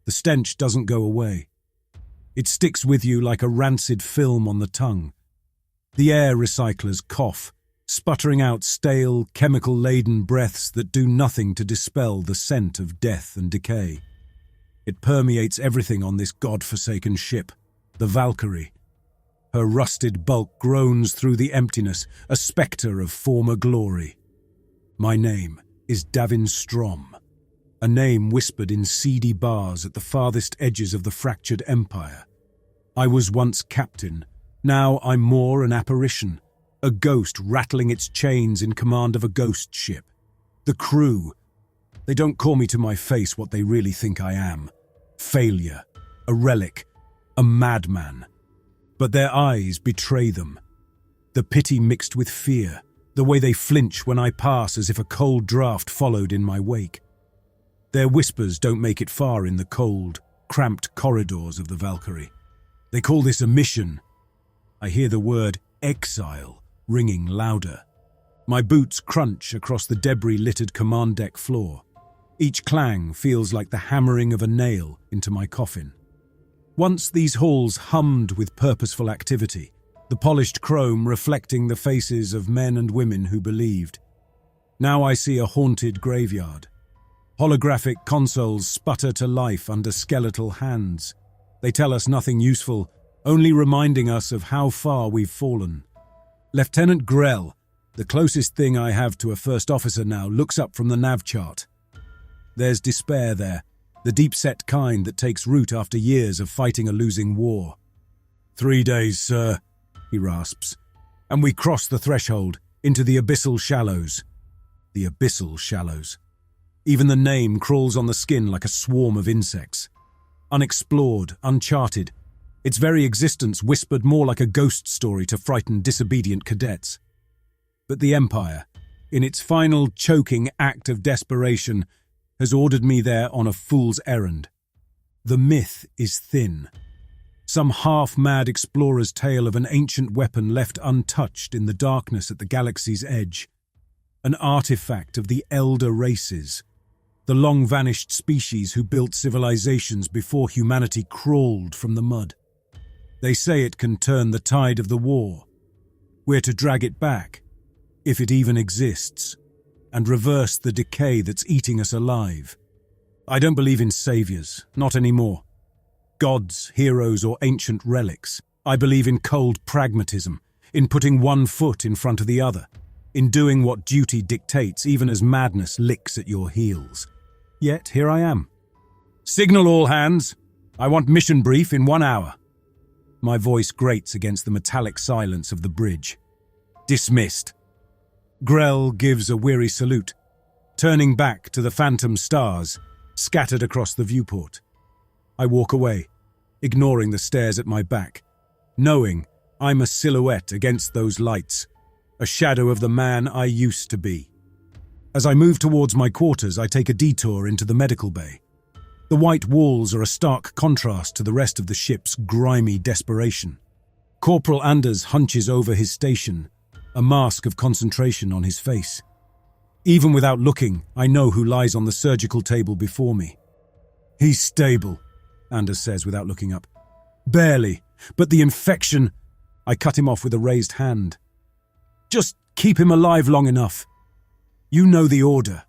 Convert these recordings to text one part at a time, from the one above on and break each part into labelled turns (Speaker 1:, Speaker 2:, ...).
Speaker 1: The stench doesn't go away. It sticks with you like a rancid film on the tongue. The air recyclers cough, sputtering out stale, chemical-laden breaths that do nothing to dispel the scent of death and decay. It permeates everything on this god-forsaken ship, the Valkyrie. Her rusted bulk groans through the emptiness, a spectre of former glory. My name is Davin Strom, a name whispered in seedy bars at the farthest edges of the fractured empire. I was once captain, now I'm more an apparition, a ghost rattling its chains in command of a ghost ship. The crew, they don't call me to my face what they really think I am. Failure, a relic, a madman. But their eyes betray them. The pity mixed with fear, the way they flinch when I pass as if a cold draft followed in my wake. Their whispers don't make it far in the cold, cramped corridors of the Valkyrie. They call this a mission. I hear the word exile ringing louder. My boots crunch across the debris-littered command deck floor. Each clang feels like the hammering of a nail into my coffin. Once these halls hummed with purposeful activity, the polished chrome reflecting the faces of men and women who believed. Now I see a haunted graveyard. Holographic consoles sputter to life under skeletal hands. They tell us nothing useful, only reminding us of how far we've fallen. Lieutenant Grell, the closest thing I have to a first officer now, looks up from the nav chart. There's despair there, the deep-set kind that takes root after years of fighting a losing war. 3 days, sir, he rasps, and we cross the threshold into the abyssal shallows. The abyssal shallows. Even the name crawls on the skin like a swarm of insects. Unexplored, uncharted, its very existence whispered more like a ghost story to frighten disobedient cadets. But the Empire, in its final choking act of desperation, has ordered me there on a fool's errand. The myth is thin. Some half-mad explorer's tale of an ancient weapon left untouched in the darkness at the galaxy's edge. An artifact of the elder races, the long-vanished species who built civilizations before humanity crawled from the mud. They say it can turn the tide of the war. We're to drag it back, if it even exists, and reverse the decay that's eating us alive. I don't believe in saviors, not anymore. Gods, heroes, or ancient relics. I believe in cold pragmatism, in putting one foot in front of the other, in doing what duty dictates even as madness licks at your heels. Yet here I am. Signal all hands. I want mission brief in 1 hour. My voice grates against the metallic silence of the bridge. Dismissed. Grell gives a weary salute, turning back to the phantom stars scattered across the viewport. I walk away, ignoring the stares at my back, knowing I'm a silhouette against those lights, a shadow of the man I used to be. As I move towards my quarters, I take a detour into the medical bay. The white walls are a stark contrast to the rest of the ship's grimy desperation. Corporal Anders hunches over his station, a mask of concentration on his face. Even without looking, I know who lies on the surgical table before me. He's stable, Anders says without looking up. Barely, but the infection... I cut him off with a raised hand. Just keep him alive long enough. You know the order.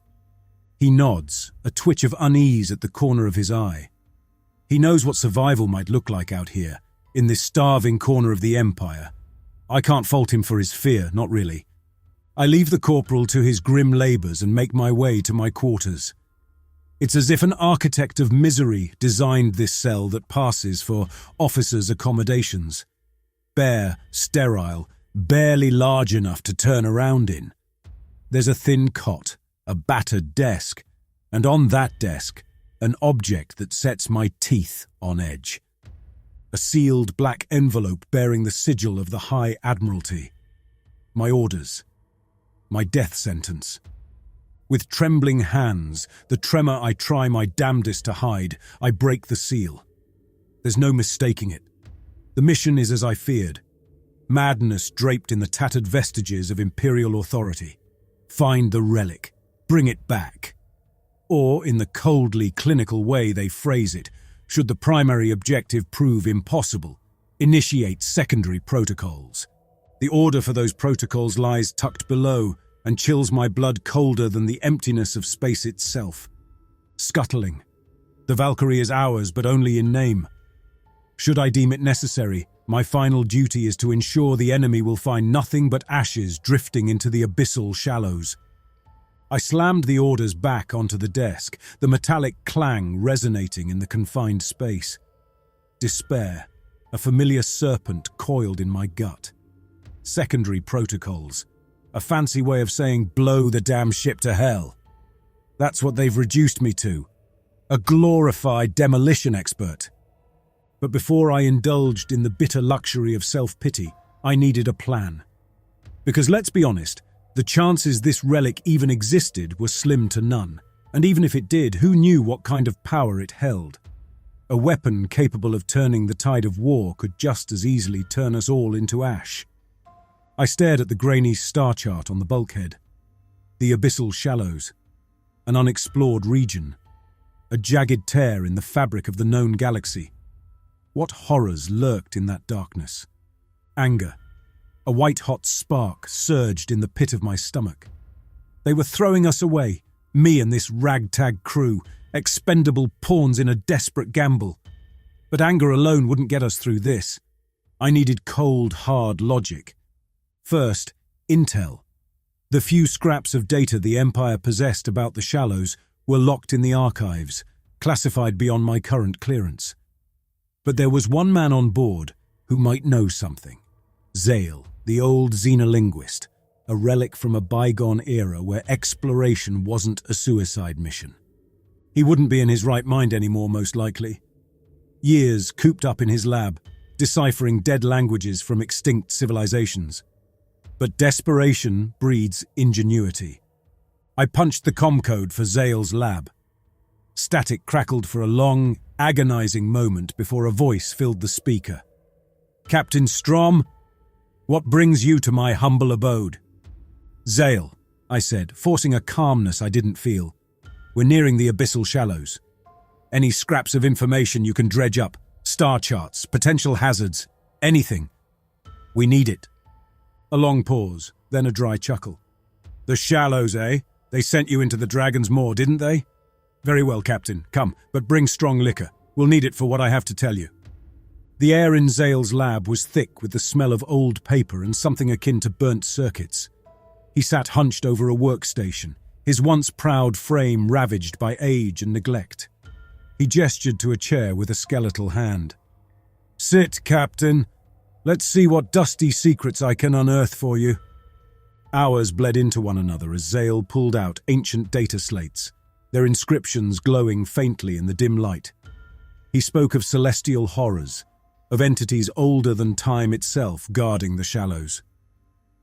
Speaker 1: He nods, a twitch of unease at the corner of his eye. He knows what survival might look like out here, in this starving corner of the Empire. I can't fault him for his fear, not really. I leave the corporal to his grim labours and make my way to my quarters. It's as if an architect of misery designed this cell that passes for officers' accommodations. Bare, sterile, barely large enough to turn around in. There's a thin cot, a battered desk, and on that desk, an object that sets my teeth on edge. A sealed black envelope bearing the sigil of the High Admiralty. My orders. My death sentence. With trembling hands, the tremor I try my damnedest to hide, I break the seal. There's no mistaking it. The mission is as I feared. Madness draped in the tattered vestiges of imperial authority. Find the relic. Bring it back. Or, in the coldly clinical way they phrase it, Should the primary objective prove impossible, initiate secondary protocols. The order for those protocols lies tucked below and chills my blood colder than the emptiness of space itself. Scuttling. The Valkyrie is ours, but only in name. Should I deem it necessary, my final duty is to ensure the enemy will find nothing but ashes drifting into the abyssal shallows. I slammed the orders back onto the desk, the metallic clang resonating in the confined space. Despair, a familiar serpent coiled in my gut. Secondary protocols, a fancy way of saying blow the damn ship to hell. That's what they've reduced me to, a glorified demolition expert. But before I indulged in the bitter luxury of self-pity, I needed a plan. Because let's be honest, the chances this relic even existed were slim to none, and even if it did, who knew what kind of power it held? A weapon capable of turning the tide of war could just as easily turn us all into ash. I stared at the grainy star chart on the bulkhead. The abyssal shallows, an unexplored region, a jagged tear in the fabric of the known galaxy. What horrors lurked in that darkness? Anger. A white-hot spark surged in the pit of my stomach. They were throwing us away, me and this ragtag crew, expendable pawns in a desperate gamble. But anger alone wouldn't get us through this. I needed cold, hard logic. First, intel. The few scraps of data the Empire possessed about the shallows were locked in the archives, classified beyond my current clearance. But there was one man on board who might know something. Zale, the old xenolinguist, a relic from a bygone era where exploration wasn't a suicide mission. He wouldn't be in his right mind anymore, most likely. Years cooped up in his lab, deciphering dead languages from extinct civilizations. But desperation breeds ingenuity. I punched the comm code for Zale's lab. Static crackled for a long, agonizing moment before a voice filled the speaker. "Captain Strom, what brings you to my humble abode?" "Zale," I said, forcing a calmness I didn't feel. "We're nearing the abyssal shallows. Any scraps of information you can dredge up, star charts, potential hazards, anything. We need it." A long pause, then a dry chuckle. "The shallows, eh? They sent you into the Dragon's Maw, didn't they? Very well, Captain. Come, but bring strong liquor. We'll need it for what I have to tell you." The air in Zale's lab was thick with the smell of old paper and something akin to burnt circuits. He sat hunched over a workstation, his once proud frame ravaged by age and neglect. He gestured to a chair with a skeletal hand. "Sit, Captain. Let's see what dusty secrets I can unearth for you." Hours bled into one another as Zale pulled out ancient data slates, their inscriptions glowing faintly in the dim light. He spoke of celestial horrors, of entities older than time itself guarding the shallows.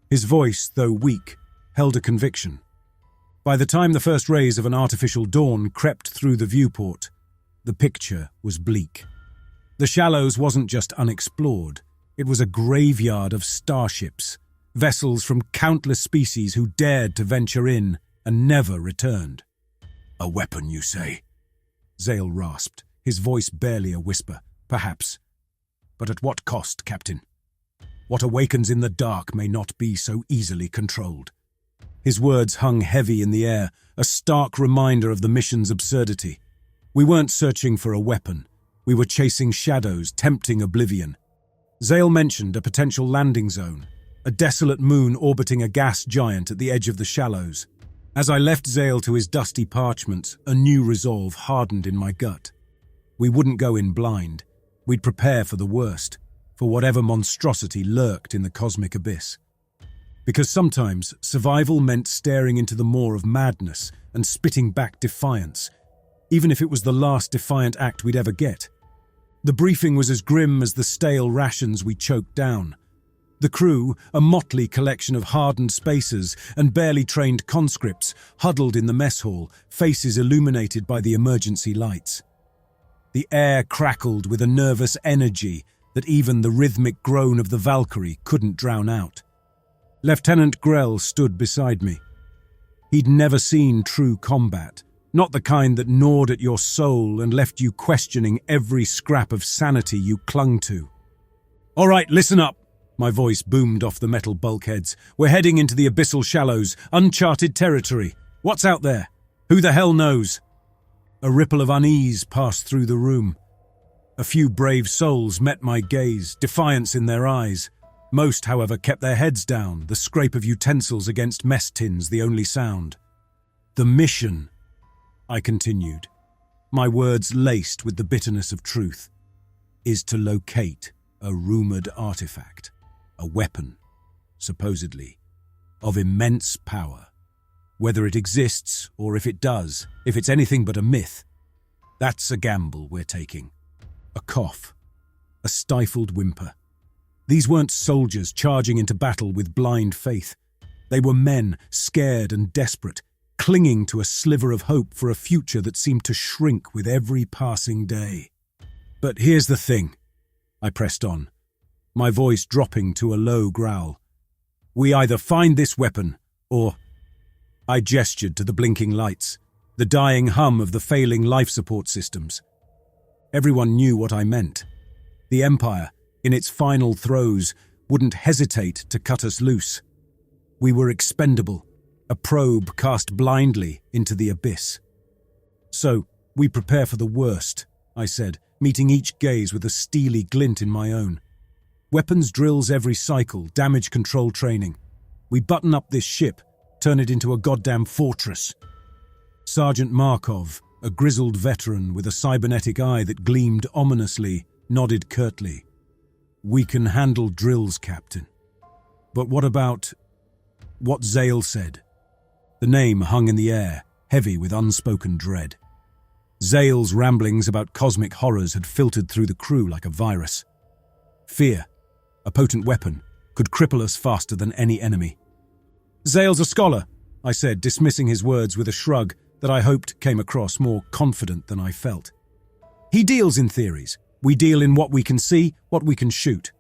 Speaker 1: His voice, though weak, held a conviction. By the time the first rays of an artificial dawn crept through the viewport, the picture was bleak. The shallows wasn't just unexplored, it was a graveyard of starships, vessels from countless species who dared to venture in and never returned. "A weapon, you say?" Zale rasped, his voice barely a whisper. "Perhaps. But at what cost, Captain? What awakens in the dark may not be so easily controlled." His words hung heavy in the air, a stark reminder of the mission's absurdity. We weren't searching for a weapon. We were chasing shadows, tempting oblivion. Zale mentioned a potential landing zone, a desolate moon orbiting a gas giant at the edge of the shallows. As I left Zale to his dusty parchments, a new resolve hardened in my gut. We wouldn't go in blind. We'd prepare for the worst, for whatever monstrosity lurked in the cosmic abyss. Because sometimes survival meant staring into the maw of madness and spitting back defiance, even if it was the last defiant act we'd ever get. The briefing was as grim as the stale rations we choked down. The crew, a motley collection of hardened spacers and barely trained conscripts, huddled in the mess hall, faces illuminated by the emergency lights. The air crackled with a nervous energy that even the rhythmic groan of the Valkyrie couldn't drown out. Lieutenant Grell stood beside me. He'd never seen true combat, Not the kind that gnawed at your soul and left you questioning every scrap of sanity you clung to. "All right, listen up," my voice boomed off the metal bulkheads. "We're heading into the abyssal shallows, uncharted territory. What's out there? Who the hell knows?" A ripple of unease passed through the room. A few brave souls met my gaze, defiance in their eyes. Most, however, kept their heads down, the scrape of utensils against mess tins the only sound. "The mission," I continued, my words laced with the bitterness of truth, "is to locate a rumored artifact, a weapon, supposedly, of immense power. Whether it exists or if it does, if it's anything but a myth, that's a gamble we're taking." A cough, a stifled whimper. These weren't soldiers charging into battle with blind faith. They were men, scared and desperate, clinging to a sliver of hope for a future that seemed to shrink with every passing day. "But here's the thing," I pressed on, my voice dropping to a low growl. "We either find this weapon, or—" I gestured to the blinking lights, the dying hum of the failing life support systems. Everyone knew what I meant. The Empire, in its final throes, wouldn't hesitate to cut us loose. We were expendable, a probe cast blindly into the abyss. "So, we prepare for the worst," I said, meeting each gaze with a steely glint in my own. "Weapons drills every cycle, damage control training. We button up this ship, turn it into a goddamn fortress." Sergeant Markov, a grizzled veteran with a cybernetic eye that gleamed ominously, nodded curtly. "We can handle drills, Captain. But what about—" what Zale said. The name hung in the air, heavy with unspoken dread. Zale's ramblings about cosmic horrors had filtered through the crew like a virus. Fear, a potent weapon, could cripple us faster than any enemy. "Zale's a scholar," I said, dismissing his words with a shrug that I hoped came across more confident than I felt. "He deals in theories. We deal in what we can see, what we can shoot."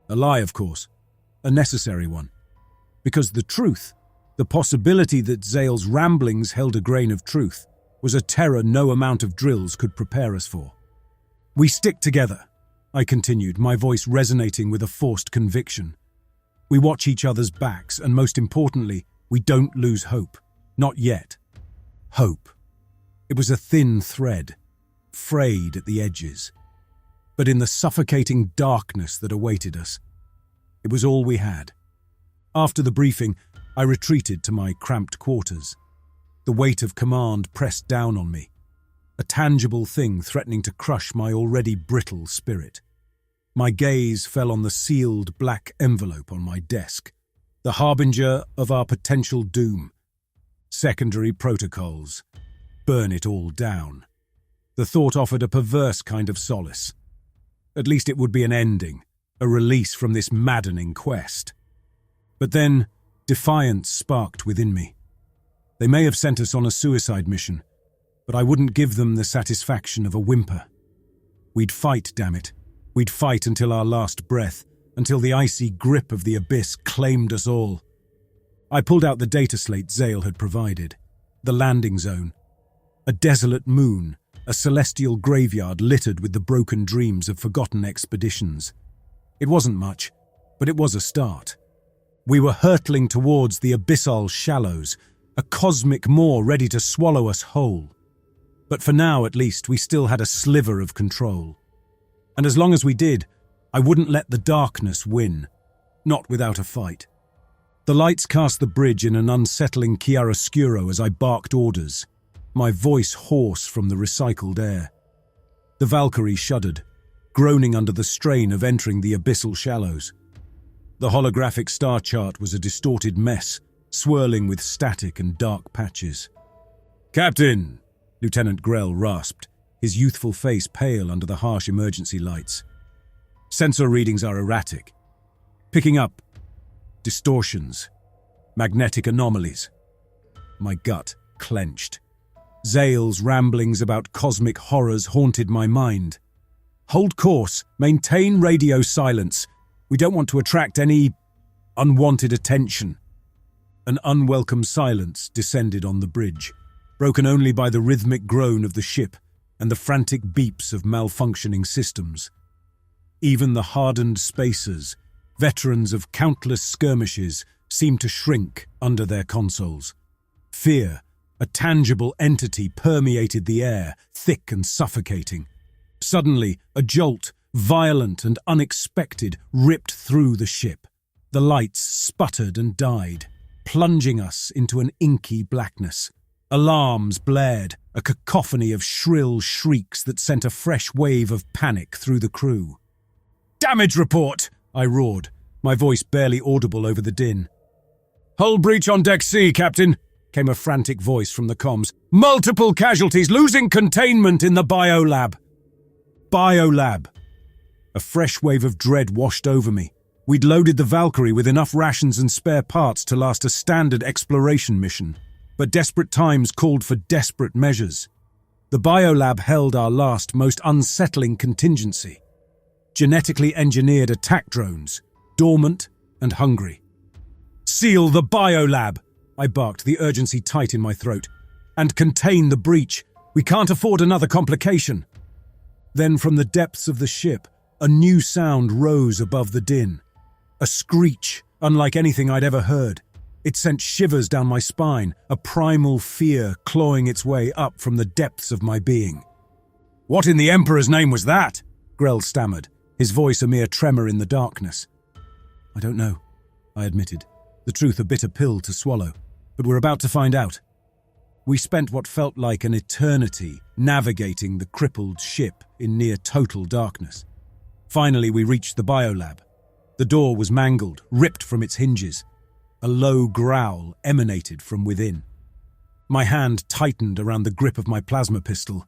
Speaker 1: A lie, of course. A necessary one. Because the truth, the possibility that Zale's ramblings held a grain of truth, was a terror no amount of drills could prepare us for. "We stick together," I continued, my voice resonating with a forced conviction. "We watch each other's backs, and most importantly, we don't lose hope. Not yet." Hope. It was a thin thread, frayed at the edges. But in the suffocating darkness that awaited us, it was all we had. After the briefing, I retreated to my cramped quarters. The weight of command pressed down on me, a tangible thing threatening to crush my already brittle spirit. My gaze fell on the sealed black envelope on my desk, the harbinger of our potential doom. Secondary protocols. Burn it all down. The thought offered a perverse kind of solace. At least it would be an ending, a release from this maddening quest. But then, defiance sparked within me. They may have sent us on a suicide mission, but I wouldn't give them the satisfaction of a whimper. We'd fight, damn it. We'd fight until our last breath, until the icy grip of the abyss claimed us all. I pulled out the data slate Zale had provided. The landing zone. A desolate moon, a celestial graveyard littered with the broken dreams of forgotten expeditions. It wasn't much, but it was a start. We were hurtling towards the abyssal shallows, a cosmic maw ready to swallow us whole. But for now, at least, we still had a sliver of control. And as long as we did, I wouldn't let the darkness win. Not without a fight. The lights cast the bridge in an unsettling chiaroscuro as I barked orders, my voice hoarse from the recycled air. The Valkyrie shuddered, groaning under the strain of entering the abyssal shallows. The holographic star chart was a distorted mess, swirling with static and dark patches. "Captain!" Lieutenant Grell rasped, his youthful face pale under the harsh emergency lights. "Sensor readings are erratic. Picking up distortions, magnetic anomalies." My gut clenched. Zale's ramblings about cosmic horrors haunted my mind. "Hold course, maintain radio silence. We don't want to attract any unwanted attention." An unwelcome silence descended on the bridge. broken only by the rhythmic groan of the ship and the frantic beeps of malfunctioning systems. Even the hardened spacers, veterans of countless skirmishes, seemed to shrink under their consoles. Fear, a tangible entity, permeated the air, thick and suffocating. Suddenly, a jolt, violent and unexpected, ripped through the ship. The lights sputtered and died, plunging us into an inky blackness. Alarms blared, a cacophony of shrill shrieks that sent a fresh wave of panic through the crew. "Damage report!" I roared, my voice barely audible over the din. "Hull breach on deck C, Captain," came a frantic voice from the comms. "Multiple casualties, losing containment in the biolab." Biolab. A fresh wave of dread washed over me. We'd loaded the Valkyrie with enough rations and spare parts to last a standard exploration mission, but desperate times called for desperate measures. The biolab held our last, most unsettling contingency. Genetically engineered attack drones, dormant and hungry. "Seal the biolab!" I barked, the urgency tight in my throat. "And contain the breach. We can't afford another complication." Then from the depths of the ship, a new sound rose above the din. A screech, unlike anything I'd ever heard. It sent shivers down my spine, a primal fear clawing its way up from the depths of my being. "What in the Emperor's name was that?" Grell stammered, his voice a mere tremor in the darkness. "I don't know," I admitted, the truth a bitter pill to swallow, but we're about to find out. We spent what felt like an eternity navigating the crippled ship in near total darkness. Finally, we reached the biolab. The door was mangled, ripped from its hinges. A low growl emanated from within. My hand tightened around the grip of my plasma pistol.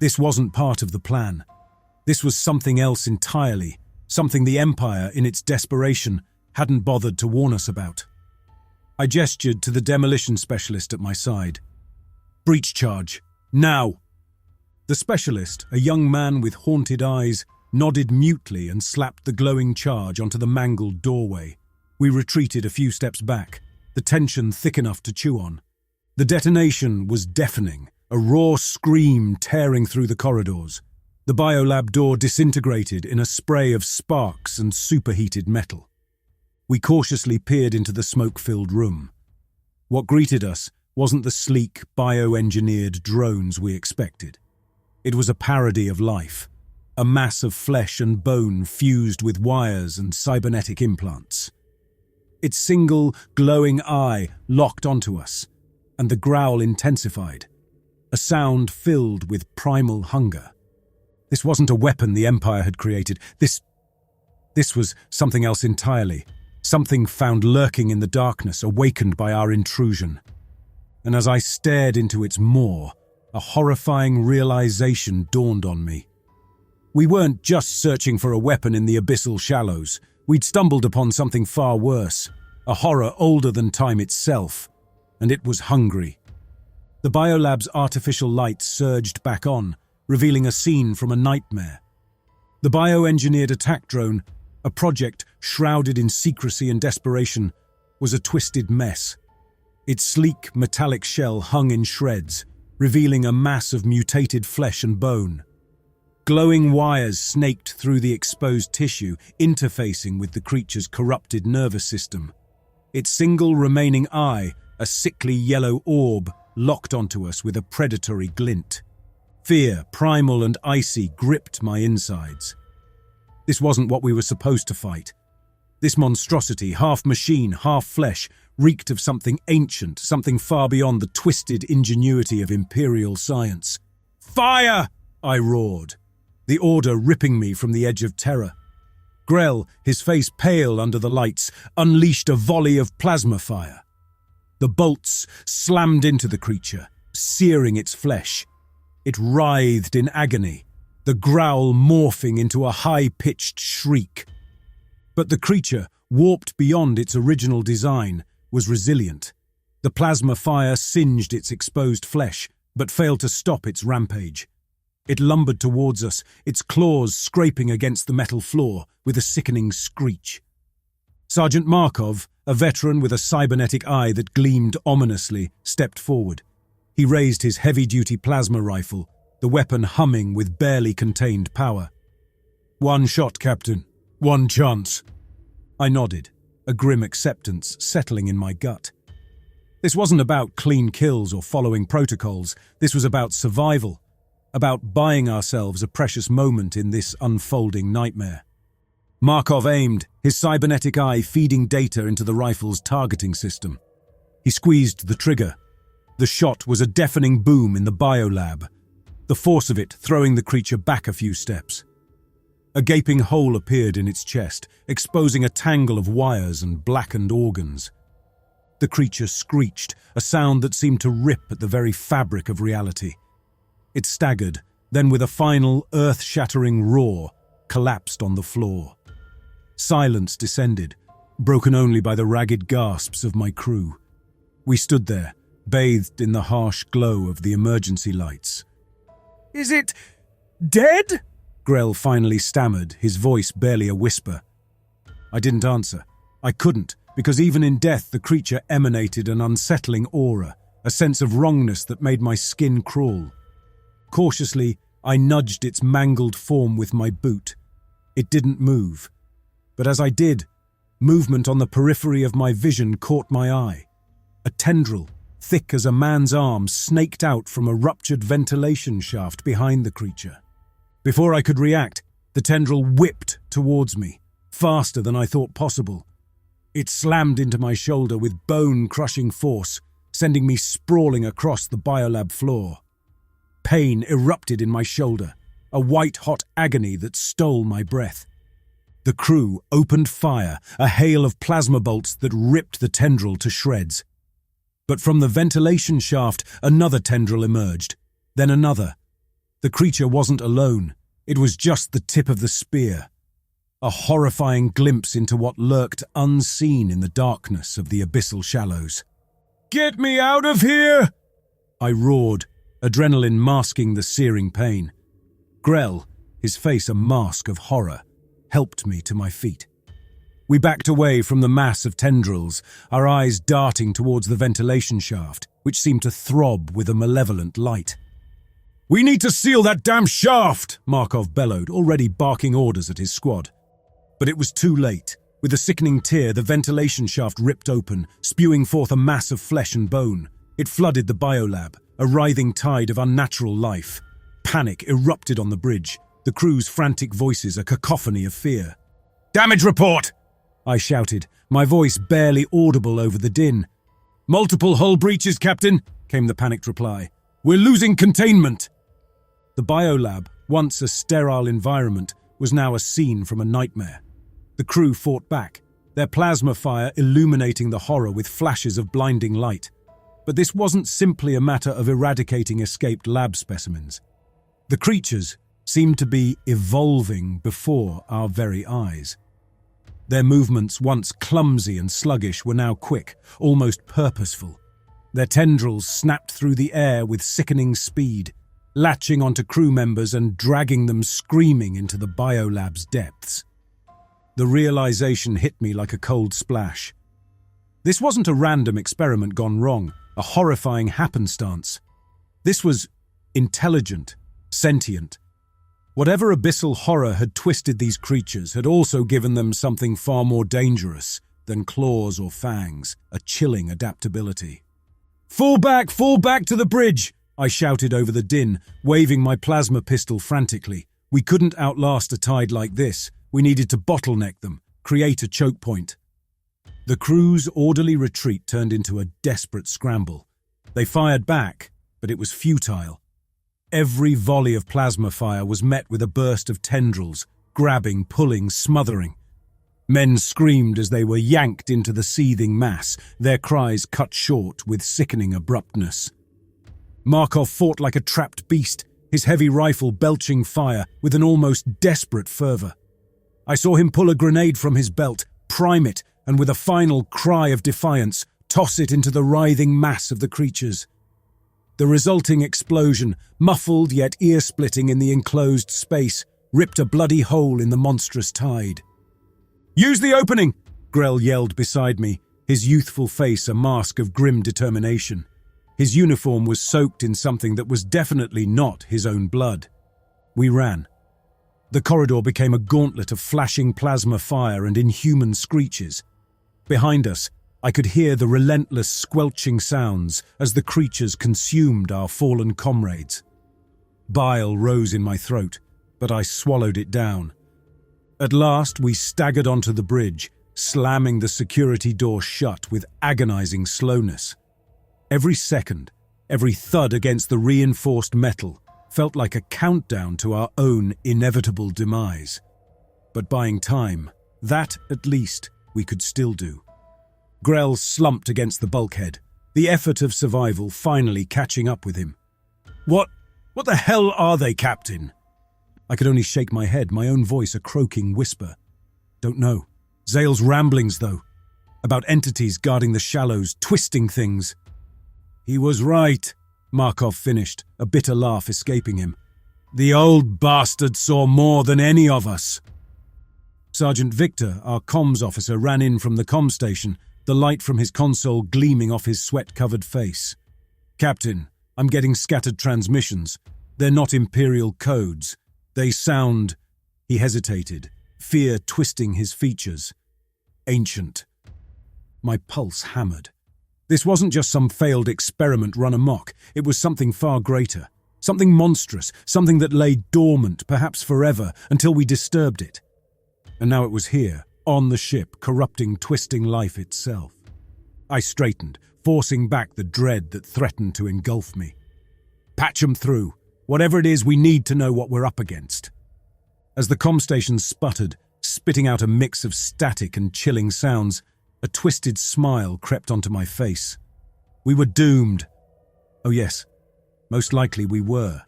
Speaker 1: This wasn't part of the plan. This was something else entirely, something the Empire, in its desperation, hadn't bothered to warn us about. I gestured to the demolition specialist at my side. "Breach charge, now!" The specialist, a young man with haunted eyes, nodded mutely and slapped the glowing charge onto the mangled doorway. We retreated a few steps back, the tension thick enough to chew on. The detonation was deafening, a raw scream tearing through the corridors. The biolab door disintegrated in a spray of sparks and superheated metal. We cautiously peered into the smoke-filled room. What greeted us wasn't the sleek, bioengineered drones we expected. It was a parody of life, a mass of flesh and bone fused with wires and cybernetic implants. Its single, glowing eye locked onto us, and the growl intensified, a sound filled with primal hunger. This wasn't a weapon the Empire had created. This was something else entirely, something found lurking in the darkness, awakened by our intrusion. And as I stared into its maw, a horrifying realization dawned on me. We weren't just searching for a weapon in the abyssal shallows. We'd stumbled upon something far worse, a horror older than time itself, and it was hungry. The biolab's artificial lights surged back on, revealing a scene from a nightmare. The bioengineered attack drone, a project shrouded in secrecy and desperation, was a twisted mess. Its sleek metallic shell hung in shreds, revealing a mass of mutated flesh and bone. Glowing wires snaked through the exposed tissue, interfacing with the creature's corrupted nervous system. Its single remaining eye, a sickly yellow orb, locked onto us with a predatory glint. Fear, primal and icy, gripped my insides. This wasn't what we were supposed to fight. This monstrosity, half machine, half flesh, reeked of something ancient, something far beyond the twisted ingenuity of Imperial science. "Fire!" I roared, the order ripping me from the edge of terror. Grell, his face pale under the lights, unleashed a volley of plasma fire. The bolts slammed into the creature, searing its flesh. It writhed in agony, the growl morphing into a high-pitched shriek. But the creature, warped beyond its original design, was resilient. The plasma fire singed its exposed flesh, but failed to stop its rampage. It lumbered towards us, its claws scraping against the metal floor with a sickening screech. Sergeant Markov, a veteran with a cybernetic eye that gleamed ominously, stepped forward. He raised his heavy-duty plasma rifle, the weapon humming with barely contained power. "One shot, Captain. One chance." I nodded, a grim acceptance settling in my gut. This wasn't about clean kills or following protocols. This was about survival, about buying ourselves a precious moment in this unfolding nightmare. Markov aimed, his cybernetic eye feeding data into the rifle's targeting system. He squeezed the trigger. The shot was a deafening boom in the biolab, the force of it throwing the creature back a few steps. A gaping hole appeared in its chest, exposing a tangle of wires and blackened organs. The creature screeched, a sound that seemed to rip at the very fabric of reality. It staggered, then with a final, earth-shattering roar, collapsed on the floor. Silence descended, broken only by the ragged gasps of my crew. We stood there, bathed in the harsh glow of the emergency lights. "Is it dead?" Grell finally stammered, his voice barely a whisper. I didn't answer. I couldn't, because even in death the creature emanated an unsettling aura, a sense of wrongness that made my skin crawl. Cautiously, I nudged its mangled form with my boot. It didn't move. But as I did, movement on the periphery of my vision caught my eye. A tendril, thick as a man's arm, snaked out from a ruptured ventilation shaft behind the creature. Before I could react, the tendril whipped towards me, faster than I thought possible. It slammed into my shoulder with bone-crushing force, sending me sprawling across the biolab floor. Pain erupted in my shoulder, a white-hot agony that stole my breath. The crew opened fire, a hail of plasma bolts that ripped the tendril to shreds. But from the ventilation shaft, another tendril emerged, then another. The creature wasn't alone. It was just the tip of the spear. A horrifying glimpse into what lurked unseen in the darkness of the abyssal shallows. "Get me out of here!" I roared, adrenaline masking the searing pain. Grell, his face a mask of horror, helped me to my feet. We backed away from the mass of tendrils, our eyes darting towards the ventilation shaft, which seemed to throb with a malevolent light. "We need to seal that damn shaft!" Markov bellowed, already barking orders at his squad. But it was too late. With a sickening tear, the ventilation shaft ripped open, spewing forth a mass of flesh and bone. It flooded the biolab, a writhing tide of unnatural life. Panic erupted on the bridge, the crew's frantic voices a cacophony of fear. "Damage report!" I shouted, my voice barely audible over the din. "Multiple hull breaches, Captain," came the panicked reply. "We're losing containment." The biolab, once a sterile environment, was now a scene from a nightmare. The crew fought back, their plasma fire illuminating the horror with flashes of blinding light. But this wasn't simply a matter of eradicating escaped lab specimens. The creatures seemed to be evolving before our very eyes. Their movements, once clumsy and sluggish, were now quick, almost purposeful. Their tendrils snapped through the air with sickening speed, latching onto crew members and dragging them screaming into the biolab's depths. The realization hit me like a cold splash. This wasn't a random experiment gone wrong, a horrifying happenstance. This was intelligent, sentient. Whatever abyssal horror had twisted these creatures had also given them something far more dangerous than claws or fangs, a chilling adaptability. Fall back to the bridge!" I shouted over the din, waving my plasma pistol frantically. We couldn't outlast a tide like this. We needed to bottleneck them, create a choke point. The crew's orderly retreat turned into a desperate scramble. They fired back, but it was futile. Every volley of plasma fire was met with a burst of tendrils, grabbing, pulling, smothering. Men screamed as they were yanked into the seething mass, their cries cut short with sickening abruptness. Markov fought like a trapped beast, his heavy rifle belching fire with an almost desperate fervor. I saw him pull a grenade from his belt, prime it, and with a final cry of defiance, toss it into the writhing mass of the creatures. The resulting explosion, muffled yet ear-splitting in the enclosed space, ripped a bloody hole in the monstrous tide. "Use the opening!" Grell yelled beside me, his youthful face a mask of grim determination. His uniform was soaked in something that was definitely not his own blood. We ran. The corridor became a gauntlet of flashing plasma fire and inhuman screeches. Behind us, I could hear the relentless squelching sounds as the creatures consumed our fallen comrades. Bile rose in my throat, but I swallowed it down. At last, we staggered onto the bridge, slamming the security door shut with agonizing slowness. Every second, every thud against the reinforced metal felt like a countdown to our own inevitable demise. But buying time, that, at least, we could still do. Grell slumped against the bulkhead, the effort of survival finally catching up with him. What the hell are they, Captain?" I could only shake my head, my own voice a croaking whisper. "Don't know. Zale's ramblings, though. About entities guarding the shallows, twisting things." "He was right," Markov finished, a bitter laugh escaping him. "The old bastard saw more than any of us." Sergeant Victor, our comms officer, ran in from the comm station, the light from his console gleaming off his sweat-covered face. "Captain, I'm getting scattered transmissions. They're not Imperial codes. They sound—" He hesitated, fear twisting his features. "Ancient." My pulse hammered. This wasn't just some failed experiment run amok. It was something far greater. Something monstrous, something that lay dormant, perhaps forever, until we disturbed it. And now it was here, on the ship, corrupting, twisting life itself. I straightened, forcing back the dread that threatened to engulf me. "Patch 'em through. Whatever it is, we need to know what we're up against." As the comm station sputtered, spitting out a mix of static and chilling sounds, a twisted smile crept onto my face. We were doomed. Oh yes, most likely we were.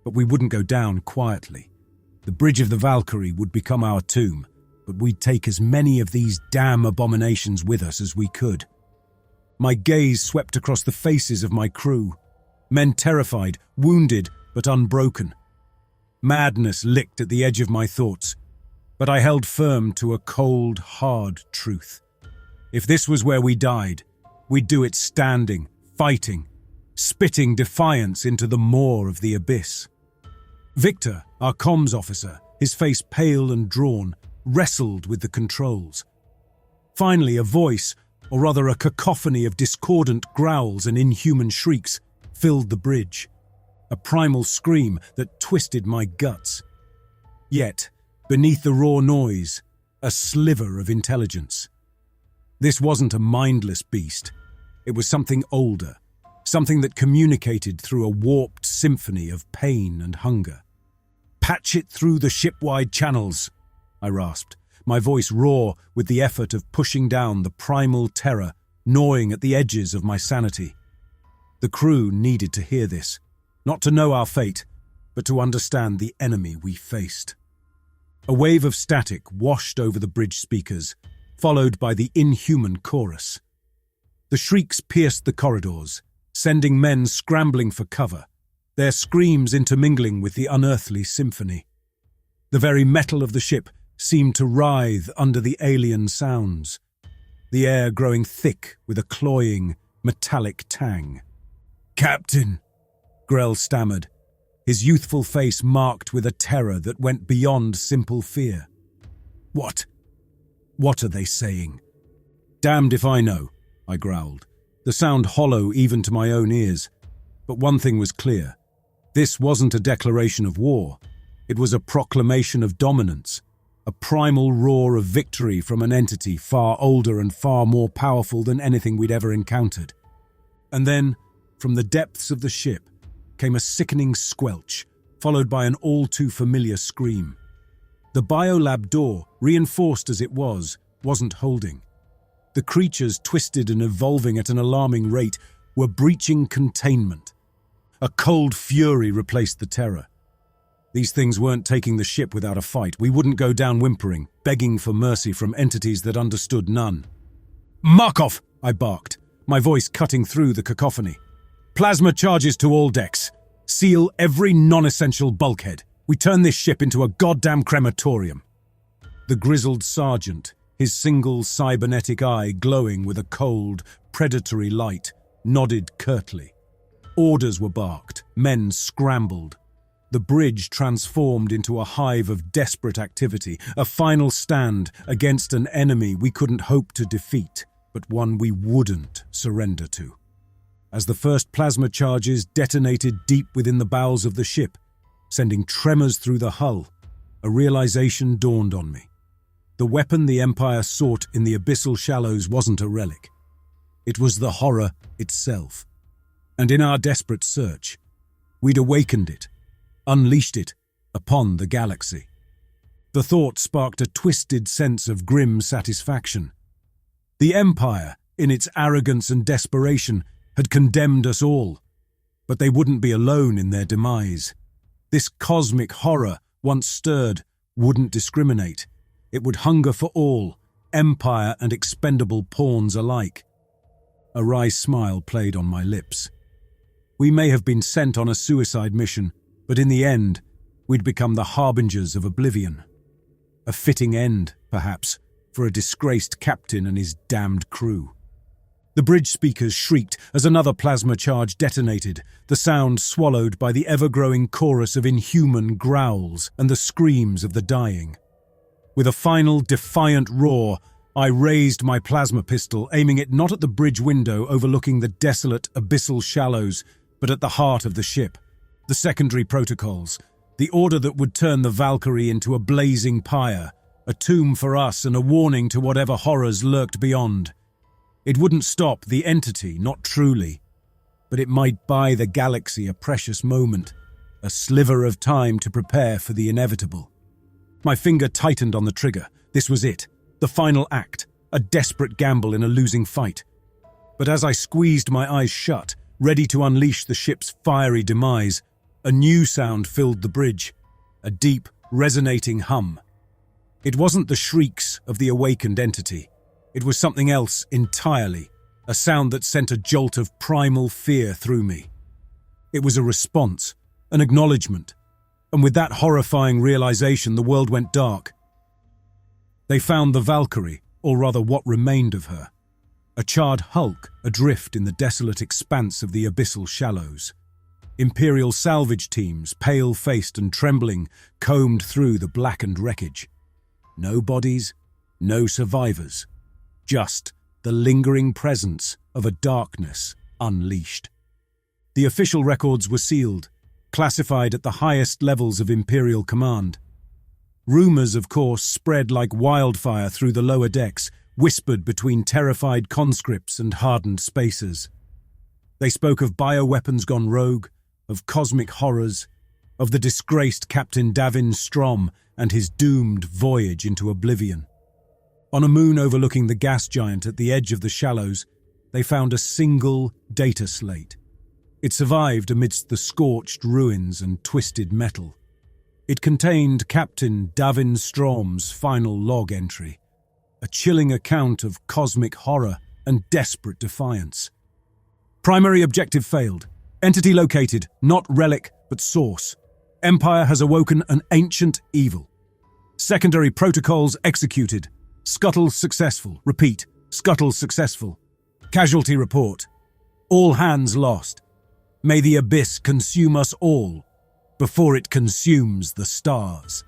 Speaker 1: But we wouldn't go down quietly. The Bridge of the Valkyrie would become our tomb, but we'd take as many of these damn abominations with us as we could. My gaze swept across the faces of my crew. Men terrified, wounded, but unbroken. Madness licked at the edge of my thoughts, but I held firm to a cold, hard truth. If this was where we died, we'd do it standing, fighting, spitting defiance into the maw of the abyss. Victor, our comms officer, his face pale and drawn, wrestled with the controls. Finally, a voice, or rather a cacophony of discordant growls and inhuman shrieks, filled the bridge. A primal scream that twisted my guts. Yet, beneath the raw noise, a sliver of intelligence. This wasn't a mindless beast. It was something older, something that communicated through a warped symphony of pain and hunger. "Patch it through the ship-wide channels," I rasped, my voice raw with the effort of pushing down the primal terror gnawing at the edges of my sanity. The crew needed to hear this, not to know our fate, but to understand the enemy we faced. A wave of static washed over the bridge speakers, followed by the inhuman chorus. The shrieks pierced the corridors, sending men scrambling for cover, their screams intermingling with the unearthly symphony. The very metal of the ship seemed to writhe under the alien sounds, the air growing thick with a cloying, metallic tang. "Captain," Grell stammered, his youthful face marked with a terror that went beyond simple fear. What are they saying?" "Damned if I know," I growled, the sound hollow even to my own ears. But one thing was clear. This wasn't a declaration of war. It was a proclamation of dominance, a primal roar of victory from an entity far older and far more powerful than anything we'd ever encountered. And then, from the depths of the ship, came a sickening squelch, followed by an all-too-familiar scream. The biolab door, reinforced as it wasn't holding. The creatures, twisted and evolving at an alarming rate, were breaching containment. A cold fury replaced the terror. These things weren't taking the ship without a fight. We wouldn't go down whimpering, begging for mercy from entities that understood none. "Markov!" I barked, my voice cutting through the cacophony. "Plasma charges to all decks. Seal every non-essential bulkhead. We turn this ship into a goddamn crematorium." The grizzled sergeant, his single cybernetic eye glowing with a cold, predatory light, nodded curtly. Orders were barked, men scrambled. The bridge transformed into a hive of desperate activity, a final stand against an enemy we couldn't hope to defeat, but one we wouldn't surrender to. As the first plasma charges detonated deep within the bowels of the ship, sending tremors through the hull, a realization dawned on me. The weapon the Empire sought in the abyssal shallows wasn't a relic. It was the horror itself. And in our desperate search, we'd awakened it, unleashed it upon the galaxy. The thought sparked a twisted sense of grim satisfaction. The Empire, in its arrogance and desperation, had condemned us all, but they wouldn't be alone in their demise. This cosmic horror, once stirred, wouldn't discriminate. It would hunger for all, Empire and expendable pawns alike. A wry smile played on my lips. We may have been sent on a suicide mission, but in the end, we'd become the harbingers of oblivion. A fitting end, perhaps, for a disgraced captain and his damned crew. The bridge speakers shrieked as another plasma charge detonated, the sound swallowed by the ever-growing chorus of inhuman growls and the screams of the dying. With a final defiant roar, I raised my plasma pistol, aiming it not at the bridge window overlooking the desolate abyssal shallows, but at the heart of the ship. The secondary protocols, the order that would turn the Valkyrie into a blazing pyre, a tomb for us and a warning to whatever horrors lurked beyond. It wouldn't stop the entity, not truly, but it might buy the galaxy a precious moment, a sliver of time to prepare for the inevitable. My finger tightened on the trigger. This was it, the final act, a desperate gamble in a losing fight. But as I squeezed my eyes shut, ready to unleash the ship's fiery demise, a new sound filled the bridge, a deep, resonating hum. It wasn't the shrieks of the awakened entity. It was something else entirely, a sound that sent a jolt of primal fear through me. It was a response, an acknowledgement, and with that horrifying realization, the world went dark. They found the Valkyrie, or rather what remained of her, a charred hulk adrift in the desolate expanse of the abyssal shallows. Imperial salvage teams, pale-faced and trembling, combed through the blackened wreckage. No bodies, no survivors. Just the lingering presence of a darkness unleashed. The official records were sealed, classified at the highest levels of Imperial command. Rumors, of course, spread like wildfire through the lower decks, whispered between terrified conscripts and hardened spacers. They spoke of bioweapons gone rogue, of cosmic horrors, of the disgraced Captain Davin Strom and his doomed voyage into oblivion. On a moon overlooking the gas giant at the edge of the shallows, they found a single data slate. It survived amidst the scorched ruins and twisted metal. It contained Captain Davin Strom's final log entry, a chilling account of cosmic horror and desperate defiance. Primary objective failed. Entity located, not relic, but source. Empire has awoken an ancient evil. Secondary protocols executed. Scuttle successful. Repeat, scuttle successful. Casualty report. All hands lost. May the abyss consume us all before it consumes the stars.